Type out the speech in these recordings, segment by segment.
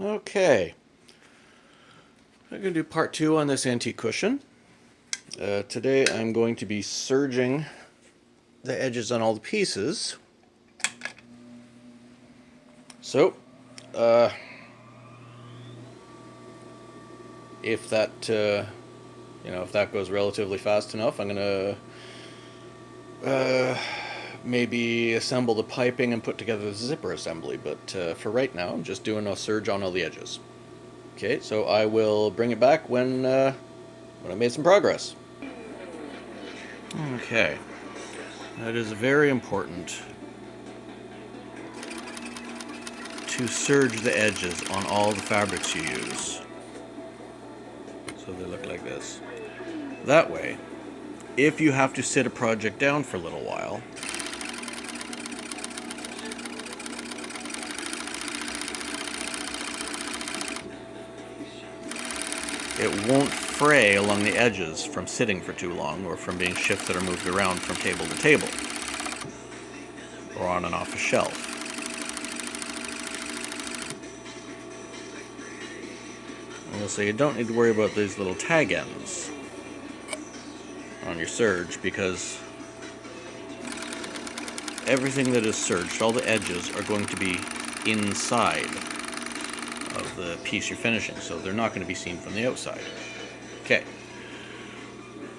Okay, I'm going to do part 2 on this antique cushion. Today I'm going to be serging the edges on all the pieces. So, if that if that goes relatively fast enough, I'm going to maybe assemble the piping and put together the zipper assembly. But for right now, I'm just doing a serge on all the edges. Okay, so I will bring it back when I made some progress. Okay, that is very important to serge the edges on all the fabrics you use. So they look like this. That way, if you have to sit a project down for a little while, it won't fray along the edges from sitting for too long or from being shifted or moved around from table to table or on and off a shelf. So you don't need to worry about these little tag ends on your serge, because everything that is serged, all the edges, are going to be inside of the piece you're finishing, so they're not going to be seen from the outside. Okay,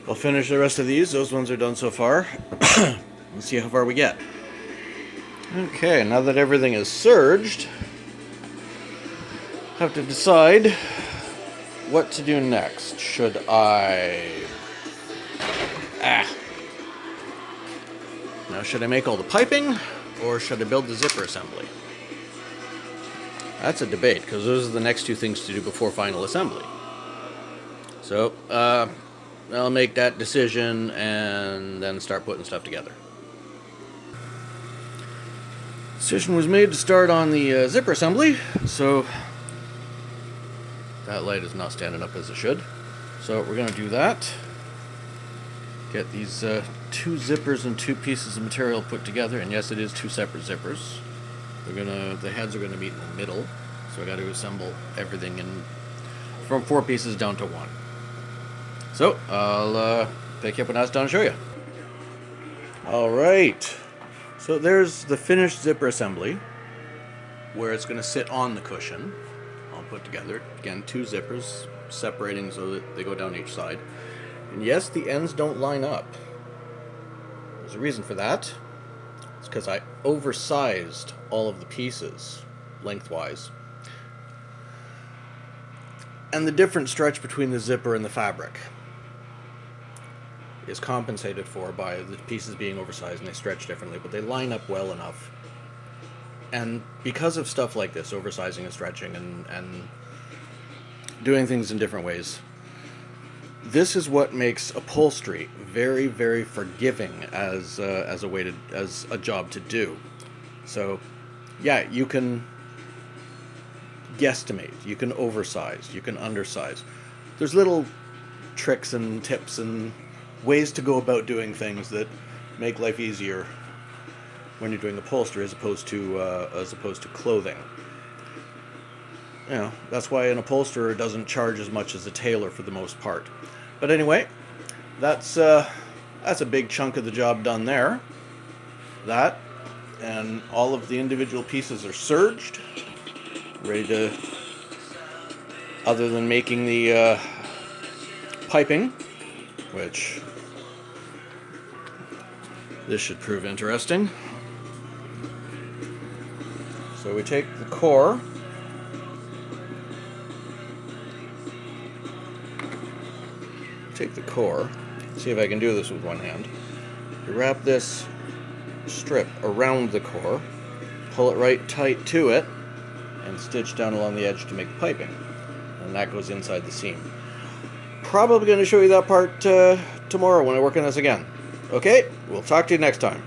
I'll finish the rest of these. Those ones are done so far. Let's see how far we get. Okay, now that everything is serged, I have to decide what to do next. Should I... Now, should I make all the piping, or should I build the zipper assembly? That's a debate, because those are the next two things to do before final assembly. So, I'll make that decision and then start putting stuff together. Decision was made to start on the zipper assembly, so that light is not standing up as it should. So we're going to do that. Get these two zippers and two pieces of material put together, and yes, it is two separate zippers. The heads are going to meet in the middle, so I got to assemble everything from 4 pieces down to 1. So I'll pick you up when that's done and show you. All right. So there's the finished zipper assembly, where it's going to sit on the cushion. All put together. Again, 2 zippers separating so that they go down each side. And yes, the ends don't line up. There's a reason for that. It's because I oversized all of the pieces lengthwise. And the different stretch between the zipper and the fabric is compensated for by the pieces being oversized, and they stretch differently, but they line up well enough. And because of stuff like this, oversizing and stretching and doing things in different ways, this is what makes upholstery very, very forgiving as a job to do. So, yeah, you can guesstimate, you can oversize, you can undersize. There's little tricks and tips and ways to go about doing things that make life easier when you're doing upholstery as opposed to clothing. You know, that's why an upholsterer doesn't charge as much as a tailor for the most part. But anyway, that's a big chunk of the job done there. That, and all of the individual pieces are serged, ready to, other than making the piping, which this should prove interesting. So we take the core, see if I can do this with one hand. You wrap this strip around the core, pull it right tight to it, and stitch down along the edge to make the piping. And that goes inside the seam. Probably going to show you that part tomorrow when I work on this again. Okay, we'll talk to you next time.